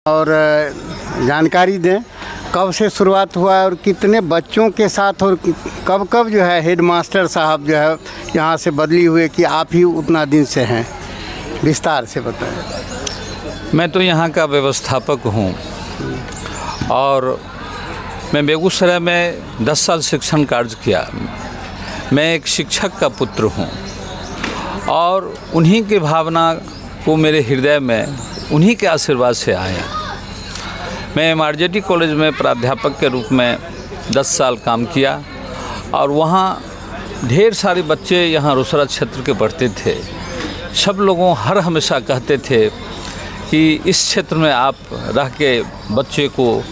और जानकारी दें कब से शुरुआत हुआ और कितने बच्चों के साथ और कब कब जो है हेड मास्टर साहब जो है यहाँ से बदली हुए कि आप ही उतना दिन से हैं, विस्तार से बताएं। मैं तो यहाँ का व्यवस्थापक हूँ और मैं बेगूसराय में 10 साल शिक्षण कार्य किया। मैं एक शिक्षक का पुत्र हूँ और उन्हीं की भावना को मेरे हृदय में उन्हीं के आशीर्वाद से आया। मैं MRJT कॉलेज में प्राध्यापक के रूप में 10 साल काम किया और वहाँ ढेर सारे बच्चे यहाँ रोसड़ा क्षेत्र के पढ़ते थे। सब लोगों हर हमेशा कहते थे कि इस क्षेत्र में आप रह के बच्चे को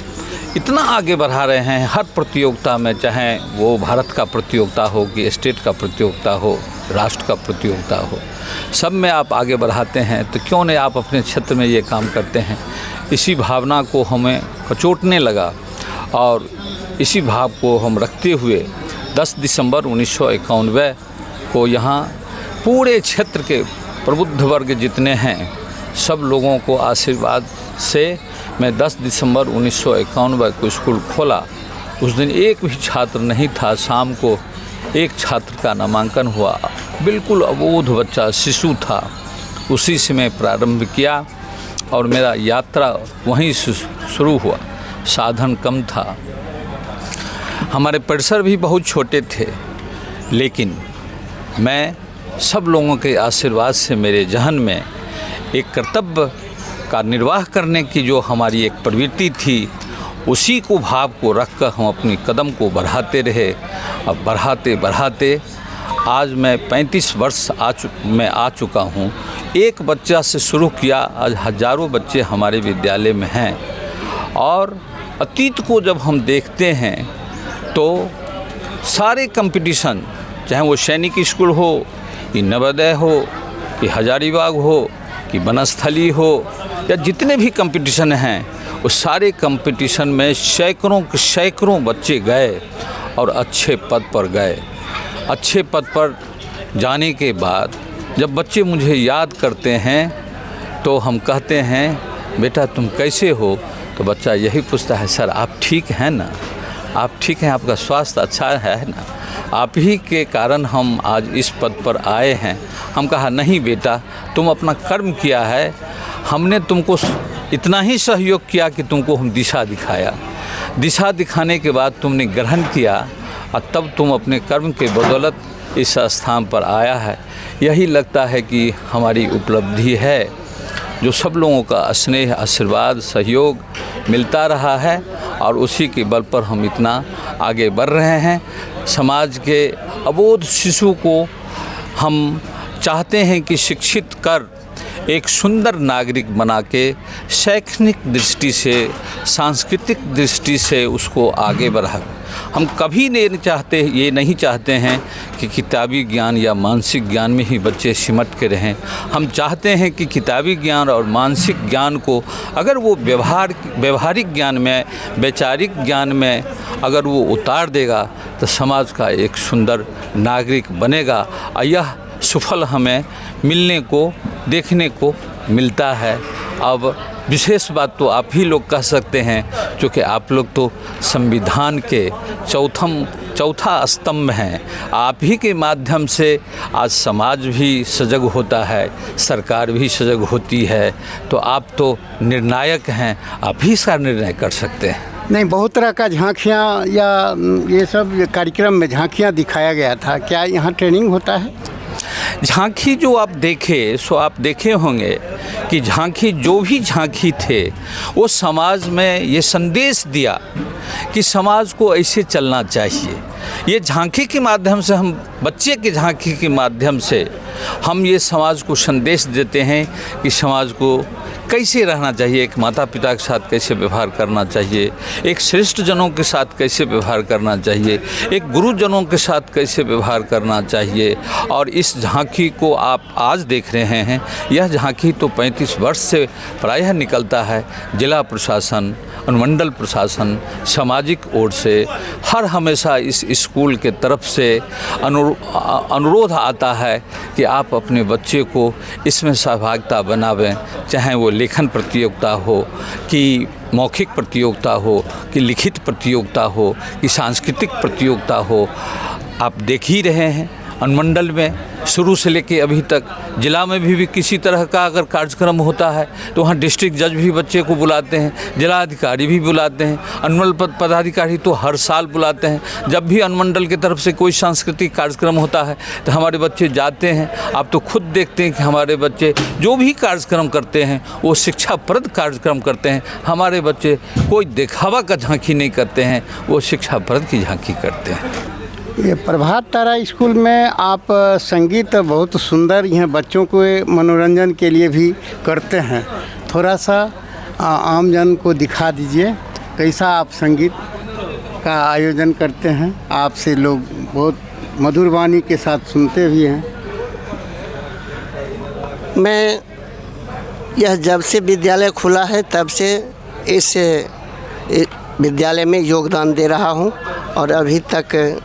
इतना आगे बढ़ा रहे हैं, हर प्रतियोगिता में, चाहे वो भारत का प्रतियोगिता हो कि स्टेट का प्रतियोगिता हो, राष्ट्र का प्रतियोगिता हो, सब में आप आगे बढ़ाते हैं, तो क्यों नहीं आप अपने क्षेत्र में ये काम करते हैं। इसी भावना को हमें कचोटने लगा और इसी भाव को हम रखते हुए 10 दिसंबर 1991 को यहाँ पूरे क्षेत्र के प्रबुद्ध वर्ग जितने हैं सब लोगों को आशीर्वाद से मैं 10 दिसंबर 1991 को स्कूल खोला। उस दिन एक भी छात्र नहीं था। शाम को एक छात्र का नामांकन हुआ, बिल्कुल अबोध बच्चा शिशु था। उसी से मैं प्रारंभ किया और मेरा यात्रा वहीं से शुरू हुआ। साधन कम था, हमारे परिसर भी बहुत छोटे थे, लेकिन मैं सब लोगों के आशीर्वाद से मेरे जहन में एक कर्तव्य का निर्वाह करने की जो हमारी एक प्रवृत्ति थी, उसी को भाव को रखकर हम अपनी कदम को बढ़ाते रहे। अब बढ़ाते बढ़ाते आज मैं 35 वर्ष में आ चुका हूँ। एक बच्चा से शुरू किया, आज हज़ारों बच्चे हमारे विद्यालय में हैं। और अतीत को जब हम देखते हैं तो सारे कंपटीशन, चाहे वो सैनिक स्कूल हो कि नवोदय हो कि हजारीबाग हो कि बनस्थली हो या जितने भी कंपटीशन हैं, उस सारे कंपटीशन में सैकड़ों के सैकड़ों बच्चे गए और अच्छे पद पर गए। अच्छे पद पर जाने के बाद जब बच्चे मुझे याद करते हैं तो हम कहते हैं बेटा तुम कैसे हो, तो बच्चा यही पूछता है सर आप ठीक हैं ना, आप ठीक हैं, आपका स्वास्थ्य अच्छा है ना, आप ही के कारण हम आज इस पद पर आए हैं। हम कहा नहीं बेटा, तुम अपना कर्म किया है, हमने तुमको इतना ही सहयोग किया कि तुमको हम दिशा दिखाया। दिशा दिखाने के बाद तुमने ग्रहण किया और तब तुम अपने कर्म के बदौलत इस स्थान पर आया है। यही लगता है कि हमारी उपलब्धि है, जो सब लोगों का स्नेह, आशीर्वाद, सहयोग मिलता रहा है और उसी के बल पर हम इतना आगे बढ़ रहे हैं। समाज के अबोध शिशु को हम चाहते हैं कि शिक्षित कर एक सुंदर नागरिक बना के शैक्षणिक दृष्टि से, सांस्कृतिक दृष्टि से उसको आगे बढ़ा। हम कभी ये नहीं चाहते हैं कि किताबी ज्ञान या मानसिक ज्ञान में ही बच्चे सिमट के रहें। हम चाहते हैं कि किताबी ज्ञान और मानसिक ज्ञान को अगर वो व्यवहारिक ज्ञान में, वैचारिक ज्ञान में अगर वो उतार देगा तो समाज का एक सुंदर नागरिक बनेगा। और यह सुफल हमें मिलने को, देखने को मिलता है। अब विशेष बात तो आप ही लोग कह सकते हैं, क्योंकि आप लोग तो संविधान के चौथा स्तंभ हैं। आप ही के माध्यम से आज समाज भी सजग होता है, सरकार भी सजग होती है, तो आप तो निर्णायक हैं, आप ही इसका निर्णय कर सकते हैं। नहीं, बहुत तरह का झांकियाँ या ये सब कार्यक्रम में झांकियाँ दिखाया गया था, क्या यहाँ ट्रेनिंग होता है? झांकी जो आप देखे सो आप देखे होंगे कि झांकी, जो भी झांकी थे वो समाज में ये संदेश दिया कि समाज को ऐसे चलना चाहिए। ये झांकी के माध्यम से, हम बच्चे के झांकी के माध्यम से हम ये समाज को संदेश देते हैं कि समाज को कैसे रहना चाहिए, एक माता पिता के साथ कैसे व्यवहार करना चाहिए, एक श्रेष्ठ जनों के साथ कैसे व्यवहार करना चाहिए, एक गुरुजनों के साथ कैसे व्यवहार करना चाहिए। और इस झांकी को आप आज देख रहे हैं, यह झांकी तो 35 वर्ष से प्रायः निकलता है। जिला प्रशासन अनुमंडल प्रशासन सामाजिक ओर से हर हमेशा इस स्कूल के तरफ से अनुरोध आता है कि आप अपने बच्चे को इसमें सहभागिता बनावें, चाहे वो लेखन प्रतियोगिता हो कि मौखिक प्रतियोगिता हो कि लिखित प्रतियोगिता हो कि सांस्कृतिक प्रतियोगिता हो। आप देख ही रहे हैं अनुमंडल में शुरू से लेके अभी तक ज़िला में भी किसी तरह का अगर कार्यक्रम होता है तो वहाँ डिस्ट्रिक्ट जज भी बच्चे को बुलाते हैं, जिला अधिकारी भी बुलाते हैं, अनुमंडल पदाधिकारी तो हर साल बुलाते हैं। जब भी अनुमंडल की तरफ से कोई सांस्कृतिक कार्यक्रम होता है तो हमारे बच्चे जाते हैं। आप तो खुद देखते हैं कि हमारे बच्चे जो भी कार्यक्रम करते हैं वो शिक्षाप्रद कार्यक्रम करते हैं। हमारे बच्चे कोई दिखावा का झांकी नहीं करते हैं, वो शिक्षाप्रद की झांकी करते हैं। ये प्रभात तारा स्कूल में आप संगीत बहुत सुंदर यहाँ बच्चों को मनोरंजन के लिए भी करते हैं। थोड़ा सा आम जन को दिखा दीजिए कैसा आप संगीत का आयोजन करते हैं। आपसे लोग बहुत मधुर वाणी के साथ सुनते भी हैं। मैं यह जब से विद्यालय खुला है तब से इस विद्यालय में योगदान दे रहा हूँ और अभी तक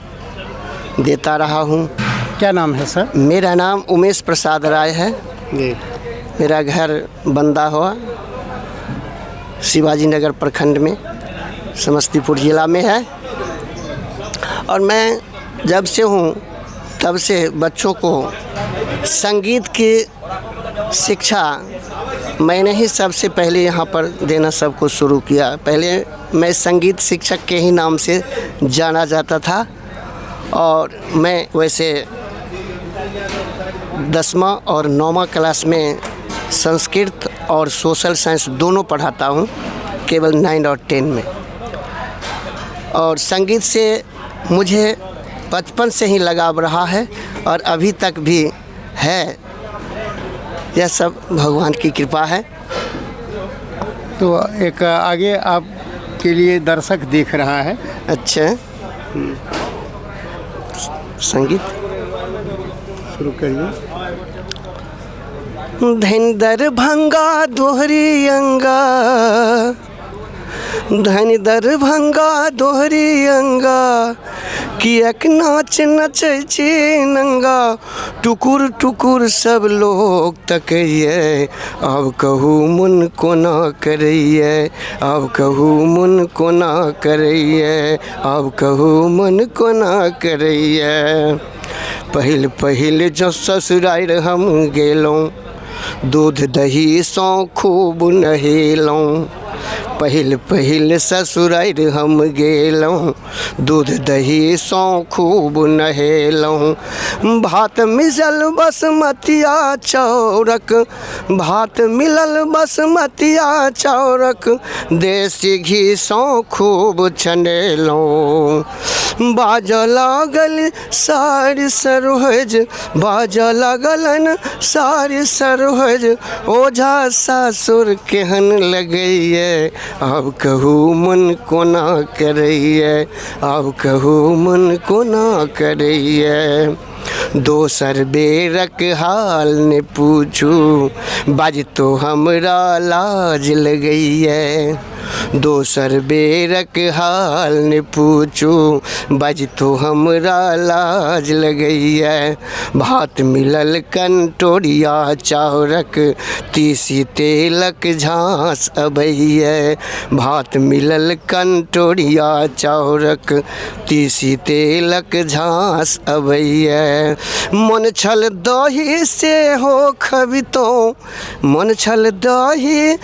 देता रहा हूँ। क्या नाम है सर? मेरा नाम उमेश प्रसाद राय है जी। मेरा घर बंदा हुआ शिवाजी नगर प्रखंड में समस्तीपुर ज़िला में है और मैं जब से हूँ तब से बच्चों को संगीत की शिक्षा मैंने ही सबसे पहले यहाँ पर देना सबको शुरू किया। पहले मैं संगीत शिक्षक के ही नाम से जाना जाता था और मैं वैसे 10वां और 9वां क्लास में संस्कृत और सोशल साइंस दोनों पढ़ाता हूँ, केवल 9 और 10 में। और संगीत से मुझे बचपन से ही लगाव रहा है और अभी तक भी है। यह सब भगवान की कृपा है। तो एक आगे आपके लिए दर्शक देख रहा है। अच्छा, संगीत शुरू करिए। धन दरभंगा दोहरी अंगा, धन दरभंगा दोहरी अंगा, कियक नाच नचै छी नंगा, टुकुर टुकुर सब लोग तकैये, अब कहू मन कोना करैये, अब कहू मन कोना करैये, अब कहू मन कोना करैये। पहिल पहिल जो ससुराल हम गेलहुँ, दूध दही सौ खूब नहेलहुँ। पहिल पहिल ससुराल हम गेलहुँ, दूध दही सौ खूब नहेलहुँ। भात मिलल बसमतिया चाउरक, भात मिलल बसमतिया चाउरक, देसी घी सौ खूब छनेलहुँ। बाजऽ लागल सारि सरोज, बाजऽ लागलन सारि सरोज, ओझा सासुर केहन लगैये, अब कहू मन कोना करैये, अब कहू मन कोना करैये। दोसर बेरक हाल ने पूछू, बाजतो हमरा लाज लगैये। दोसर बेरक हाल ने पूछू, बाजतो हमरा लाज लगैये। भात मिलल कंटोरिया चाउरक, तीसी तेलक झाँस अबैये। भात मिलल कंटोरिया चाउरक, तीसी तेलक झाँस अबैये। मन छल दही से हो खबितों, मन छल दही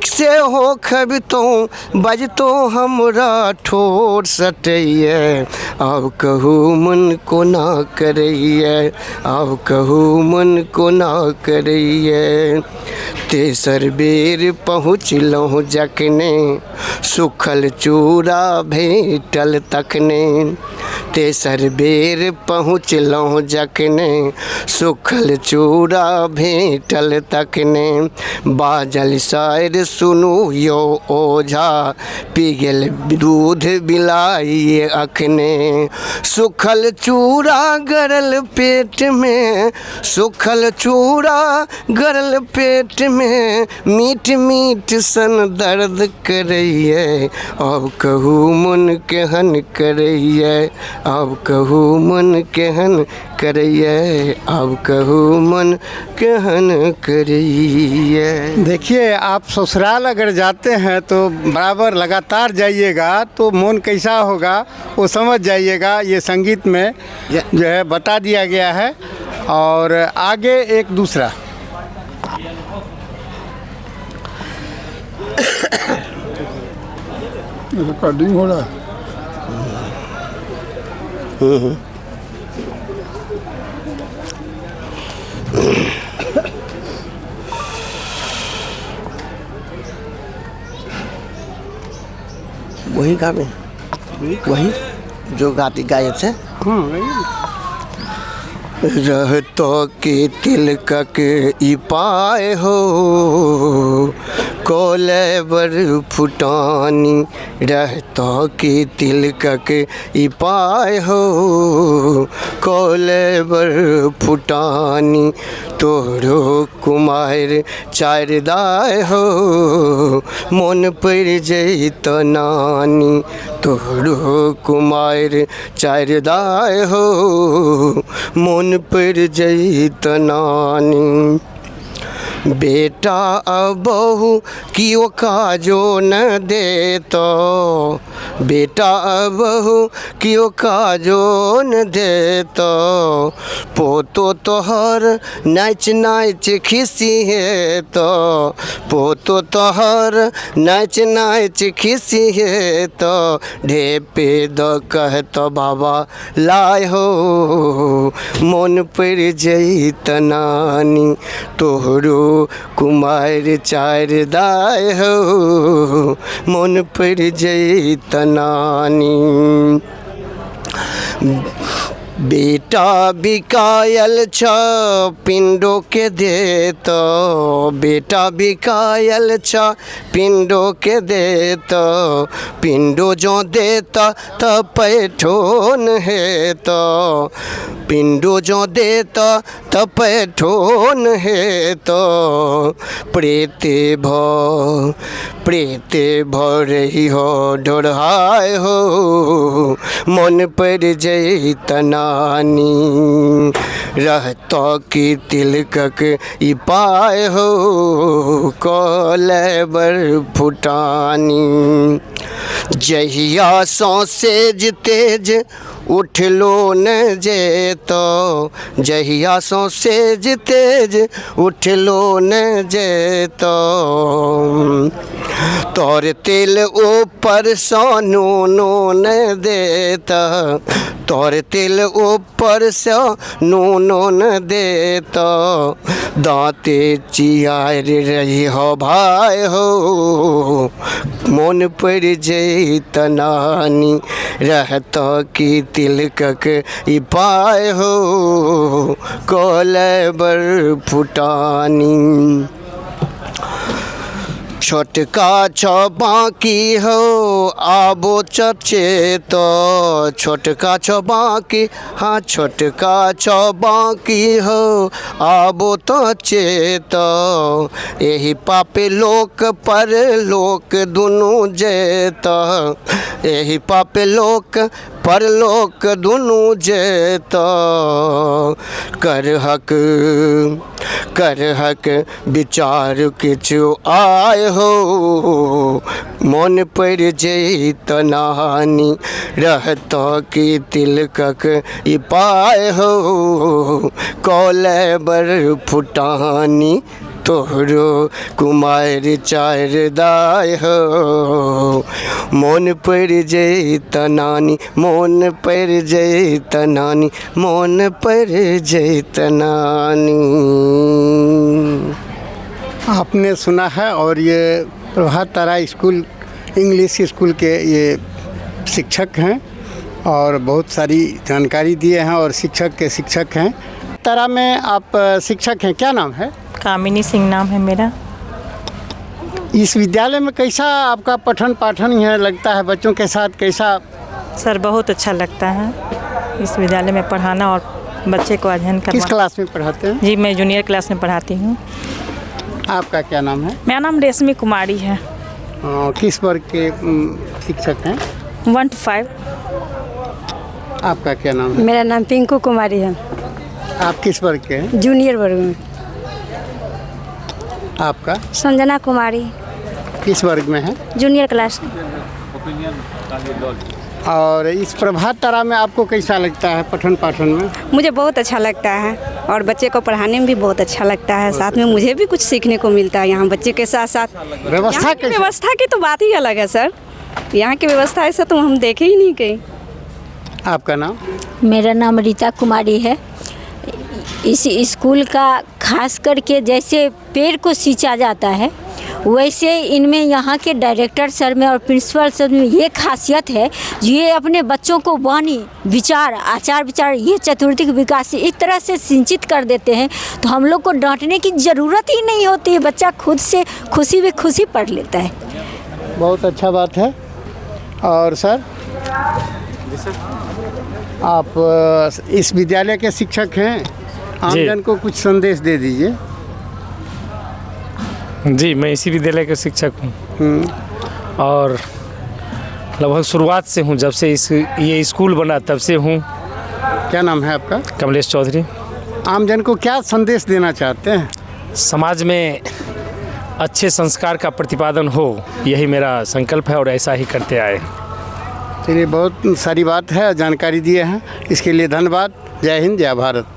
से हो खबितों, बजतो हमरा ठोर सटैये, अब कहू मन कोना करैये, अब कहू मन कोना करैये। तेसर बेर पहुँचलहुँ जखने, सुखल चूड़ा भेटल तखने। तेसर बेर पहुँचलहुँ जखने, सुखल चूड़ा भेटल तखने। बाजल शायर सुनू यो ओझा, पी गेल दूध बिलाइए अखने। सुखल चूड़ा गरल पेट में, सुखल चूड़ा गरल पेट में मीठ मीठ सन दर्द करैए, अब कहू मन केहन करैए, अब कहू मन केहन करैए, अब कहू मन केहन करैए। देखिए, आप ससुराल अगर जाते हैं तो बराबर लगातार जाइएगा तो मन कैसा होगा वो समझ जाइएगा। ये संगीत में जो है बता दिया गया है। और आगे एक दूसरा रिकॉर्डिंग हो रहा है। वही गाने, वही जो गाए थे। रहतो के तिलकक ई पाए हो, कोले बर फुटानी, रहतो के तिलकक ई पाए हो, कोले बर फुटानी, तोरो कुमार चारदाय हो, मन पर जैत नानी, तोरो कुमार चारदाय हो, मन पर जैत नानी। बेटा बहू कियो काजो न देतो, बेटा बहू कियो काजो न देतो, पोतो तोहर नाच नाच खिसिएतो, पोतो तोहर नाच नाच खिसिएतो, ढेपे द कहतो बाबा लाय हो, मन पर जैत नानी, तोहरो कुमार चारदाय हो, मन पर जैत नानी। बेटा बिकायल छ पिंडो के देतो, बेटा बिकायल छ पिंडो के देतो, पिंडो जो देता त पैठोन हेतो, पिंडो जो देता त पैठोन हेतो, प्रेते भरही हो ढोढ़ाय हो, मन पर जैत नानी, रहतो की तिलकक ई पाए हो, कोले बर फुटानी, जहिया सौसेज तेज उठलो न जेतो, जहिया सौसेज तेज उठलो न जेतो, तोर तिल ऊपर सो नूनो न देता, तोर तिल ऊपर से नूनो न देता, दाँते चियार रही हो भाई हो, मन पर जैत नानी, रहतो की तिलकक ई पाए हो, कोले बर फुटानी। छोटका छो बाकी हो आबो चचेतो, छोटका छो बाकी, हाँ छोटका छो बाकी हो आबो तो चेतो, यही पापे लोक पर लोक दुनू जेतो, यही पापे लोक परलोक दुनू जेतो, करहक विचार किछु आय हो, मन पर जैत नानी, रहतो की तिलकक ई पाए हो, कोले बर फुटानी, तोहरो कुमार चारदाय हो, मन पर जैत नानी, मन पर जैत नानी, मन पर जैत नानी। आपने सुना है। और ये Prabhat Tara school English school के ये शिक्षक हैं और बहुत सारी जानकारी दिए हैं और शिक्षक के शिक्षक हैं। तारा में आप शिक्षक हैं, क्या नाम है? कामिनी सिंह नाम है मेरा। इस विद्यालय में कैसा आपका पठन पाठन है, लगता है बच्चों के साथ कैसा? सर बहुत अच्छा लगता है इस विद्यालय में पढ़ाना और बच्चे को अध्ययन करना। किस क्लास में पढ़ाते हैं? जी मैं जूनियर क्लास में पढ़ाती हूँ। आपका क्या नाम है? मेरा नाम रेशमी कुमारी है। किस वर्ग के शिक्षक हैं? 1 to 5। आपका क्या नाम है? मेरा नाम पिंकू कुमारी है, आप किस वर्ग के हैं? जूनियर वर्ग में। आपका संजना कुमारी, किस वर्ग में है? Junior class. और इस प्रभात तारा में आपको कैसा लगता है पठन पाठन में? मुझे बहुत अच्छा लगता है और बच्चे को पढ़ाने में भी बहुत अच्छा लगता है। साथ में मुझे भी कुछ सीखने को मिलता है यहाँ बच्चे के साथ साथ। व्यवस्था यहाँ की कैसी? व्यवस्था की तो बात ही अलग है सर। यहाँ की व्यवस्था ऐसा तो हम देखे ही नहीं कहीं। आपका नाम? मेरा नाम रीता कुमारी है। इस स्कूल का खास करके जैसे पेड़ को सींचा जाता है वैसे इनमें यहाँ के डायरेक्टर सर में और प्रिंसिपल सर में ये खासियत है, ये अपने बच्चों को वाणी विचार आचार विचार ये चतुर्थिक विकास इस तरह से सिंचित कर देते हैं तो हम लोग को डांटने की ज़रूरत ही नहीं होती है। बच्चा खुद से खुशी भी खुशी पढ़ लेता है। बहुत अच्छा बात है। और सर आप इस विद्यालय के शिक्षक हैं, आमजन को कुछ संदेश दे दीजिए। जी, मैं इसी विद्यालय का शिक्षक हूँ और लगभग शुरुआत से हूँ, जब से ये स्कूल बना तब से हूँ। क्या नाम है आपका? कमलेश चौधरी। आमजन को क्या संदेश देना चाहते हैं? समाज में अच्छे संस्कार का प्रतिपादन हो, यही मेरा संकल्प है और ऐसा ही करते आए। चलिए, बहुत सारी बात है, जानकारी दिए हैं, इसके लिए धन्यवाद। जय हिंद, जय भारत।